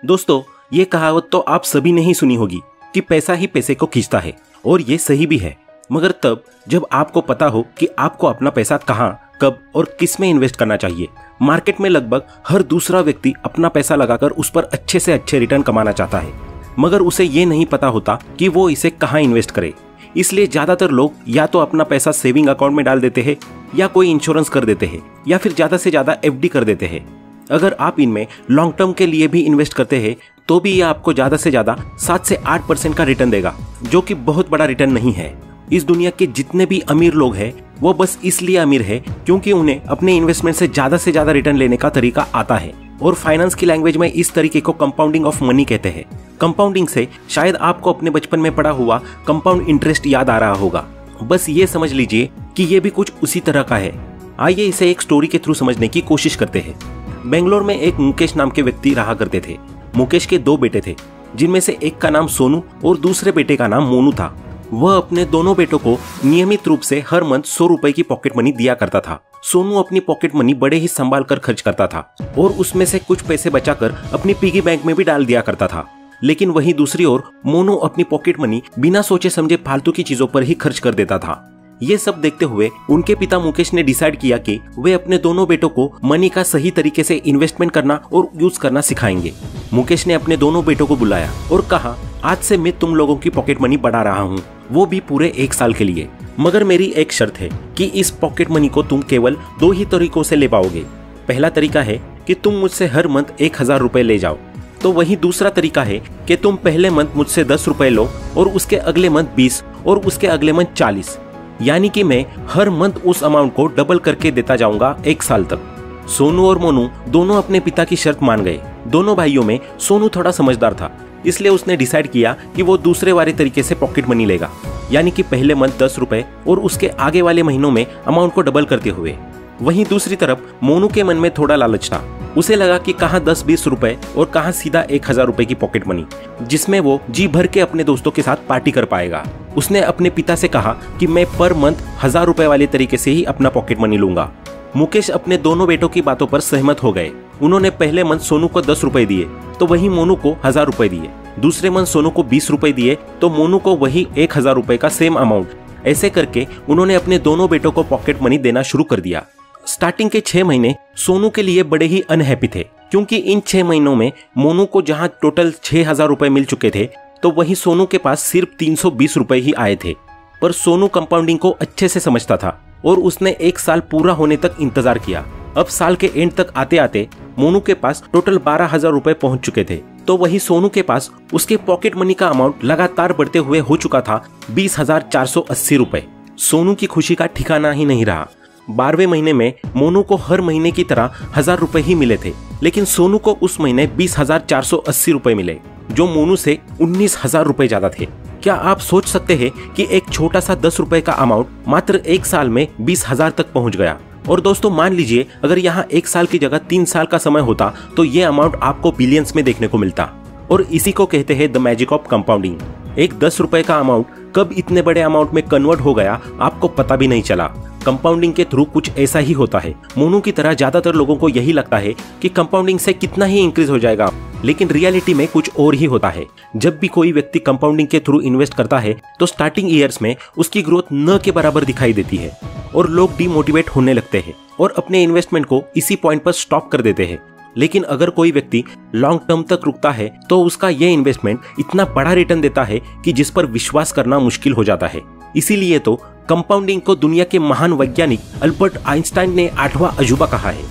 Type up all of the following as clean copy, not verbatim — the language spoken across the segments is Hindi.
दोस्तों, ये कहावत तो आप सभी ने ही सुनी होगी कि पैसा ही पैसे को खींचता है, और ये सही भी है, मगर तब जब आपको पता हो कि आपको अपना पैसा कहाँ, कब और किस में इन्वेस्ट करना चाहिए। मार्केट में लगभग हर दूसरा व्यक्ति अपना पैसा लगाकर उस पर अच्छे से अच्छे रिटर्न कमाना चाहता है, मगर उसे ये नहीं पता होता कि वो इसे कहाँ इन्वेस्ट करे। इसलिए ज्यादातर लोग या तो अपना पैसा सेविंग अकाउंट में डाल देते हैं, या कोई इंश्योरेंस कर देते हैं, या फिर ज्यादा से ज्यादा एफडी कर देते हैं। अगर आप इनमें लॉन्ग टर्म के लिए भी इन्वेस्ट करते हैं तो भी ये आपको ज्यादा से ज्यादा 7 से 8% का रिटर्न देगा, जो कि बहुत बड़ा रिटर्न नहीं है। इस दुनिया के जितने भी अमीर लोग हैं वो बस इसलिए अमीर है क्योंकि उन्हें अपने इन्वेस्टमेंट से ज्यादा रिटर्न लेने का तरीका आता है, और फाइनेंस की लैंग्वेज में इस तरीके को कंपाउंडिंग ऑफ मनी कहते हैं। कंपाउंडिंग से शायद आपको अपने बचपन में पढ़ा हुआ कंपाउंड इंटरेस्ट याद आ रहा होगा। बस ये समझ लीजिए कि ये भी कुछ उसी तरह का है। आइए इसे एक स्टोरी के थ्रू समझने की कोशिश करते हैं। बेंगलोर में एक मुकेश नाम के व्यक्ति रहा करते थे। मुकेश के 2 बेटे थे, जिनमें से एक का नाम सोनू और दूसरे बेटे का नाम मोनू था। वह अपने दोनों बेटों को नियमित रूप से हर मंथ 100 रुपए की पॉकेट मनी दिया करता था। सोनू अपनी पॉकेट मनी बड़े ही संभाल कर खर्च करता था और उसमें से कुछ पैसे बचाकर अपनी पिगी बैंक में भी डाल दिया करता था। लेकिन वहीं दूसरी ओर मोनू अपनी पॉकेट मनी बिना सोचे समझे फालतू की चीजों पर ही खर्च कर देता था। ये सब देखते हुए उनके पिता मुकेश ने डिसाइड किया कि वे अपने दोनों बेटों को मनी का सही तरीके से इन्वेस्टमेंट करना और यूज करना सिखाएंगे। मुकेश ने अपने दोनों बेटों को बुलाया और कहा, आज से मैं तुम लोगों की पॉकेट मनी बढ़ा रहा हूँ, वो भी पूरे 1 साल के लिए। मगर मेरी एक शर्त है कि इस पॉकेट मनी को तुम केवल 2 ही तरीकों से ले पाओगे। पहला तरीका है कि तुम मुझसे हर मंथ 1000 रुपए ले जाओ, तो वही दूसरा तरीका है कि तुम पहले मंथ मुझसे 10 रुपए लो और उसके अगले मंथ 20 और उसके अगले मंथ 40, यानी कि मैं हर मंथ उस अमाउंट को डबल करके देता जाऊंगा 1 साल तक। सोनू और मोनू दोनों अपने पिता की शर्त मान गए। दोनों भाइयों में सोनू थोड़ा समझदार था, इसलिए उसने डिसाइड किया कि वो दूसरे वाले तरीके से पॉकेट मनी लेगा, यानी कि पहले मंथ 10 रुपए और उसके आगे वाले महीनों में अमाउंट को डबल करते हुए। वहीं दूसरी तरफ मोनू के मन में थोड़ा लालच था। उसे लगा कि कहाँ 10-20 रुपए और कहाँ सीधा 1000 रुपए की पॉकेट मनी, जिसमें वो जी भर के अपने दोस्तों के साथ पार्टी कर पाएगा। उसने अपने पिता से कहा कि मैं पर मंथ 1000 रुपए वाले तरीके से ही अपना पॉकेट मनी लूंगा। मुकेश अपने दोनों बेटों की बातों पर सहमत हो गए। उन्होंने पहले मंथ सोनू को 10 रुपए दिए तो वही मोनू को 1000 रुपए दिए। दूसरे मंथ सोनू को 20 रुपए दिए तो मोनू को वही 1000 रुपए का सेम अमाउंट। ऐसे करके उन्होंने अपने दोनों बेटों को पॉकेट मनी देना शुरू कर दिया। स्टार्टिंग के 6 महीने सोनू के लिए बड़े ही अनहैप्पी थे, क्योंकि इन 6 महीनों में मोनू को जहां टोटल 6000 रुपए मिल चुके थे, तो वहीं सोनू के पास सिर्फ 320 रुपए ही आए थे। पर सोनू कंपाउंडिंग को अच्छे से समझता था और उसने 1 साल पूरा होने तक इंतजार किया। अब साल के एंड तक आते आते मोनू के पास टोटल 12000 रुपए पहुंच चुके थे, तो वही सोनू के पास उसके पॉकेट मनी का अमाउंट लगातार बढ़ते हुए हो चुका था 20,480 रुपए। सोनू की खुशी का ठिकाना ही नहीं रहा। 12वें महीने में मोनू को हर महीने की तरह 1000 रुपए ही मिले थे, लेकिन सोनू को उस महीने 20,480 रुपए मिले, जो मोनू से 19,000 रुपए ज्यादा थे। क्या आप सोच सकते हैं कि एक छोटा सा 10 रुपए का अमाउंट मात्र 1 साल में 20,000 तक पहुंच गया। और दोस्तों, मान लीजिए अगर यहाँ 1 साल की जगह 3 साल का समय होता तो ये अमाउंट आपको बिलियंस में देखने को मिलता। और इसी को कहते हैं द मैजिक ऑफ कंपाउंडिंग। एक 10 रुपए का अमाउंट कब इतने बड़े अमाउंट में कन्वर्ट हो गया आपको पता भी नहीं चला। कंपाउंडिंग के थ्रू कुछ ऐसा ही होता है। मोनू की तरह ज्यादातर लोगों को यही लगता है कि कंपाउंडिंग से कितना ही इंक्रीज हो जाएगा, लेकिन रियलिटी में कुछ और ही होता है। जब भी कोई व्यक्ति कंपाउंडिंग के थ्रू इन्वेस्ट करता है तो स्टार्टिंग ईयर्स में उसकी ग्रोथ न के बराबर दिखाई देती है और लोग डिमोटिवेट होने लगते हैं और अपने इन्वेस्टमेंट को इसी पॉइंट पर स्टॉप कर देते हैं। लेकिन अगर कोई व्यक्ति लॉन्ग टर्म तक रुकता है तो उसका यह इन्वेस्टमेंट इतना बड़ा रिटर्न देता है कि जिस पर विश्वास करना मुश्किल हो जाता है। इसीलिए तो कंपाउंडिंग को दुनिया के महान वैज्ञानिक अल्बर्ट आइंस्टाइन ने 8वां अजूबा कहा है।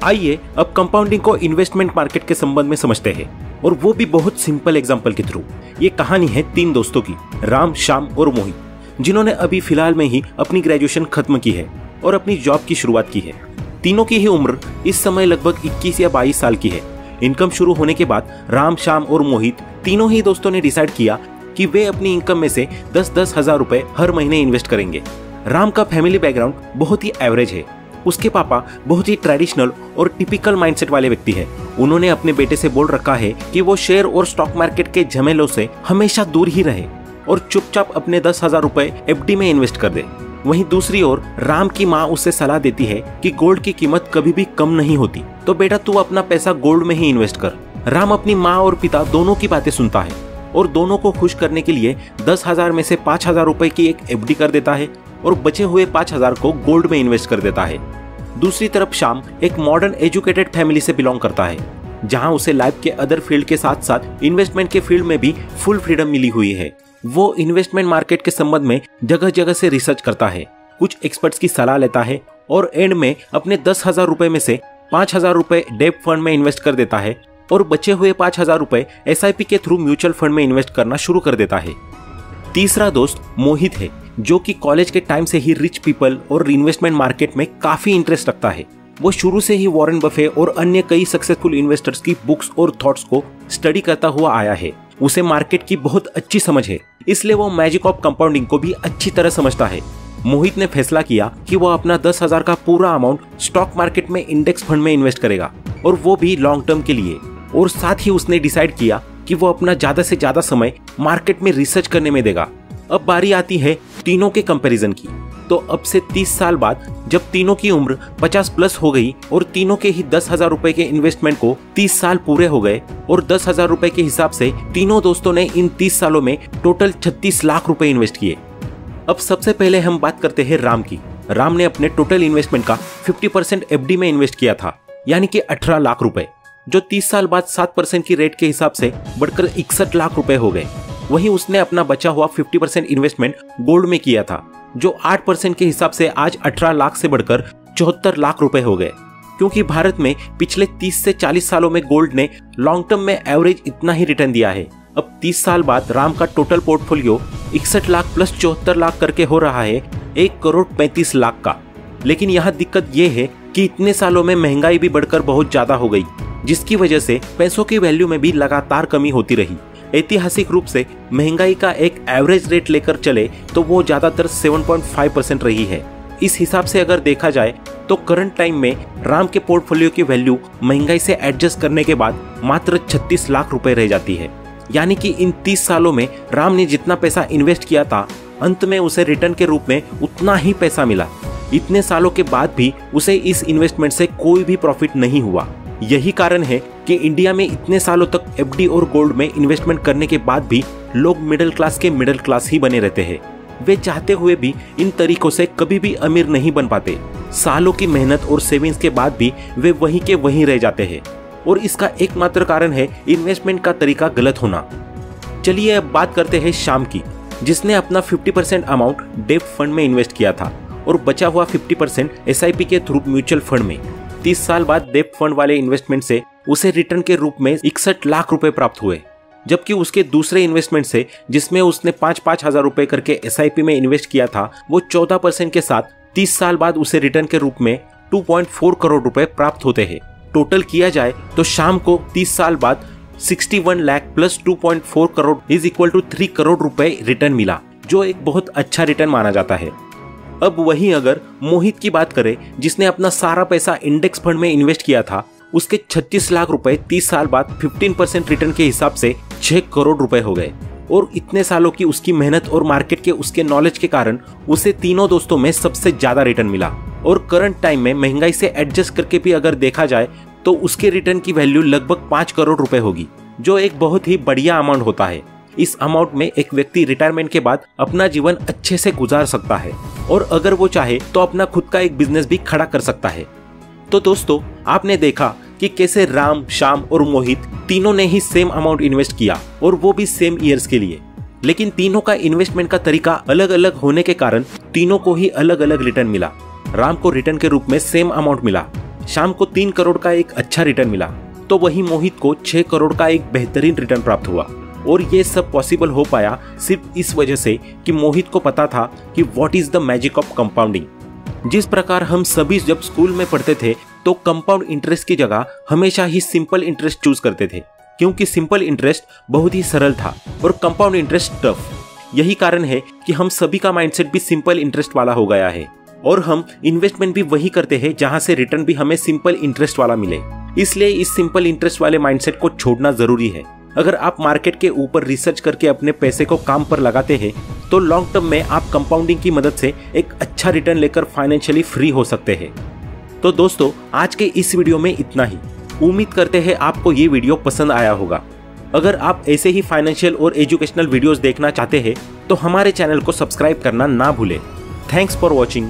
आइए अब कंपाउंडिंग को इन्वेस्टमेंट मार्केट के संबंध में समझते हैं, और वो भी बहुत सिंपल एग्जांपल के थ्रू। ये कहानी है 3 दोस्तों की, राम, श्याम और मोहित, जिन्होंने अभी फिलहाल में ही अपनी ग्रेजुएशन खत्म की है और अपनी जॉब की शुरुआत की है। तीनों की ही उम्र इस समय लगभग 21 या 22 साल की है। इनकम शुरू होने के बाद राम, श्याम और मोहित तीनों ही दोस्तों ने डिसाइड किया कि वे अपनी इनकम में से 10-10 हजार रुपए हर महीने इन्वेस्ट करेंगे। राम का फैमिली बैकग्राउंड बहुत ही एवरेज है। उसके पापा बहुत ही ट्रेडिशनल और टिपिकल माइंडसेट वाले व्यक्ति है। उन्होंने अपने बेटे से बोल रखा है कि वो शेयर और स्टॉक मार्केट के झमेलों से हमेशा दूर ही रहे और चुपचाप अपने 10,000 रुपए एफडी में इन्वेस्ट कर दे। वहीं दूसरी ओर राम की माँ उससे सलाह देती है कि गोल्ड की कीमत कभी भी कम नहीं होती, तो बेटा तू अपना पैसा गोल्ड में ही इन्वेस्ट कर। राम अपनी माँ और पिता दोनों की बातें सुनता है और दोनों को खुश करने के लिए 10,000 में से 5,000 रुपए की एक एफडी कर देता है और बचे हुए 5,000 को गोल्ड में इन्वेस्ट कर देता है। दूसरी तरफ श्याम एक मॉडर्न एजुकेटेड फैमिली से बिलोंग करता है, जहां उसे लाइफ के अदर फील्ड के साथ साथ इन्वेस्टमेंट के फील्ड में भी फुल फ्रीडम मिली हुई है। वो इन्वेस्टमेंट मार्केट के संबंध में जगह जगह से रिसर्च करता है, कुछ एक्सपर्ट्स की सलाह लेता है और एंड में अपने 10,000 रुपए में से 5,000 रुपए डेब्ट फंड में इन्वेस्ट कर देता है और बचे हुए 5,000 रुपए SIP के थ्रू म्यूचुअल फंड में इन्वेस्ट करना शुरू कर देता है। तीसरा दोस्त मोहित है, जो कि कॉलेज के टाइम से ही रिच पीपल और इन्वेस्टमेंट मार्केट में काफी इंटरेस्ट रखता है। वो शुरू से ही वॉरेन बफे और अन्य कई सक्सेसफुल इन्वेस्टर्स की बुक्स और थॉट्स को स्टडी करता हुआ आया है। उसे मार्केट की बहुत अच्छी समझ है, इसलिए वो मैजिक ऑफ कंपाउंडिंग को भी अच्छी तरह समझता है। मोहित ने फैसला किया कि वो अपना 10,000 का पूरा अमाउंट स्टॉक मार्केट में इंडेक्स फंड में इन्वेस्ट करेगा, और वो भी लॉन्ग टर्म के लिए। और साथ ही उसने डिसाइड किया कि वो अपना ज्यादा से ज्यादा समय मार्केट में रिसर्च करने में देगा। अब बारी आती है तीनों के कंपैरिजन की। तो अब से 30 साल बाद जब तीनों की उम्र 50 प्लस हो गई और तीनों के ही 10,000 रुपए के इन्वेस्टमेंट को 30 साल पूरे हो गए और 10,000 रुपए के हिसाब से तीनों दोस्तों ने इन 30 सालों में टोटल 36 लाख रुपए इन्वेस्ट किए। अब सबसे पहले हम बात करते हैं राम की। राम ने अपने टोटल इन्वेस्टमेंट का 50% FD में इन्वेस्ट किया था, यानी कि 18 लाख रुपए, जो 30 साल बाद 7% की रेट के हिसाब से बढ़कर 61 लाख रुपए हो गए। वहीं उसने अपना बचा हुआ 50% इन्वेस्टमेंट गोल्ड में किया था, जो 8% के हिसाब से आज 18 लाख से बढ़कर 74 लाख रुपए हो गए। क्योंकि भारत में पिछले 30 से 40 सालों में गोल्ड ने लॉन्ग टर्म में एवरेज इतना ही रिटर्न दिया है। अब 30 साल बाद राम का total portfolio 61 lakh plus 74 lakh करके हो रहा है 1,35,00,000 का। लेकिन यहाँ दिक्कत ये है कि इतने सालों में महंगाई भी बढ़कर बहुत ज्यादा हो गई, जिसकी वजह से पैसों की वैल्यू में भी लगातार कमी होती रही। ऐतिहासिक रूप से महंगाई का एक एवरेज रेट लेकर चले तो वो ज्यादातर 7.5% रही है। इस हिसाब से अगर देखा जाए तो करंट टाइम में राम के पोर्टफोलियो की वैल्यू महंगाई से एडजस्ट करने के बाद मात्र 36 लाख रुपए रह जाती है। यानी कि इन 30 सालों में राम ने जितना पैसा इन्वेस्ट किया था, अंत में उसे रिटर्न के रूप में उतना ही पैसा मिला। इतने सालों के बाद भी उसे इस इन्वेस्टमेंट से कोई भी प्रॉफिट नहीं हुआ। यही कारण है कि इंडिया में इतने सालों तक FD और गोल्ड में इन्वेस्टमेंट करने के बाद भी लोग मिडिल क्लास के मिडिल क्लास ही बने रहते हैं। वे चाहते हुए भी इन तरीकों से कभी भी अमीर नहीं बन पाते। सालों की मेहनत और सेविंग्स के बाद भी वे वहीं के वहीं रह जाते हैं, और इसका एकमात्र कारण है इन्वेस्टमेंट का तरीका गलत होना। चलिए अब बात करते हैं श्याम की, जिसने अपना 50% अमाउंट डेब्ट फंड में इन्वेस्ट किया था और बचा हुआ 50% SIP के थ्रू म्यूचुअल फंड में। 30 साल बाद डेब्ट फंड वाले इन्वेस्टमेंट से उसे रिटर्न के रूप में 61 लाख रुपए प्राप्त हुए, जबकि उसके दूसरे इन्वेस्टमेंट से, जिसमें उसने 5-5 हजार रुपए करके SIP में इन्वेस्ट किया था, वो 14% के साथ 30 साल बाद उसे रिटर्न के रूप में 2.4 करोड़ रुपए प्राप्त होते हैं। टोटल किया जाए तो शाम को 30 साल बाद 61 lakh plus 2.4 crore is equal to 3 crore रुपए रिटर्न मिला, जो एक बहुत अच्छा रिटर्न माना जाता है। अब वहीं अगर मोहित की बात करें, जिसने अपना सारा पैसा इंडेक्स फंड में इन्वेस्ट किया था, उसके 36 लाख रुपए 30 साल बाद 15% रिटर्न के हिसाब से 6 करोड़ रुपए हो गए। और इतने सालों की उसकी मेहनत और मार्केट के उसके नॉलेज के कारण उसे तीनों दोस्तों में सबसे ज्यादा रिटर्न मिला। और करंट टाइम में महंगाई से एडजस्ट करके भी अगर देखा जाए तो उसके रिटर्न की वैल्यू लगभग 5 करोड़ रुपए होगी, जो एक बहुत ही बढ़िया अमाउंट होता है। इस अमाउंट में एक व्यक्ति रिटायरमेंट के बाद अपना जीवन अच्छे से गुजार सकता है, और अगर वो चाहे तो अपना खुद का एक बिजनेस भी खड़ा कर सकता है। तो दोस्तों, आपने देखा कि कैसे राम, श्याम और मोहित तीनों ने ही सेम अमाउंट इन्वेस्ट किया, और वो भी सेम ईयर्स के लिए। लेकिन तीनों का इन्वेस्टमेंट का तरीका अलग अलग होने के कारण तीनों को ही अलग अलग रिटर्न मिला। राम को रिटर्न के रूप में सेम अमाउंट मिला, श्याम को 3 करोड़ का एक अच्छा रिटर्न मिला, तो वहीं मोहित को 6 करोड़ का एक बेहतरीन रिटर्न प्राप्त हुआ। और ये सब पॉसिबल हो पाया सिर्फ इस वजह से कि मोहित को पता था कि what is the magic of compounding. जिस प्रकार हम सभी जब स्कूल में पढ़ते थे तो कंपाउंड इंटरेस्ट की जगह हमेशा ही सिंपल इंटरेस्ट चूज करते थे, क्योंकि सिंपल इंटरेस्ट बहुत ही सरल था और कंपाउंड इंटरेस्ट टफ। यही कारण है कि हम सभी का माइंडसेट भी सिंपल इंटरेस्ट वाला हो गया है, और हम इन्वेस्टमेंट भी वही करते हैं जहां से रिटर्न भी हमें सिंपल इंटरेस्ट वाला मिले। इसलिए इस सिंपल इंटरेस्ट वाले माइंडसेट को छोड़ना जरूरी है। अगर आप मार्केट के ऊपर रिसर्च करके अपने पैसे को काम पर लगाते हैं तो लॉन्ग टर्म में आप कंपाउंडिंग की मदद से एक अच्छा रिटर्न लेकर फाइनेंशियली फ्री हो सकते हैं। तो दोस्तों, आज के इस वीडियो में इतना ही। उम्मीद करते हैं आपको ये वीडियो पसंद आया होगा। अगर आप ऐसे ही फाइनेंशियल और एजुकेशनल वीडियोस देखना चाहते हैं तो हमारे चैनल को सब्सक्राइब करना ना भूलें। Thanks for watching.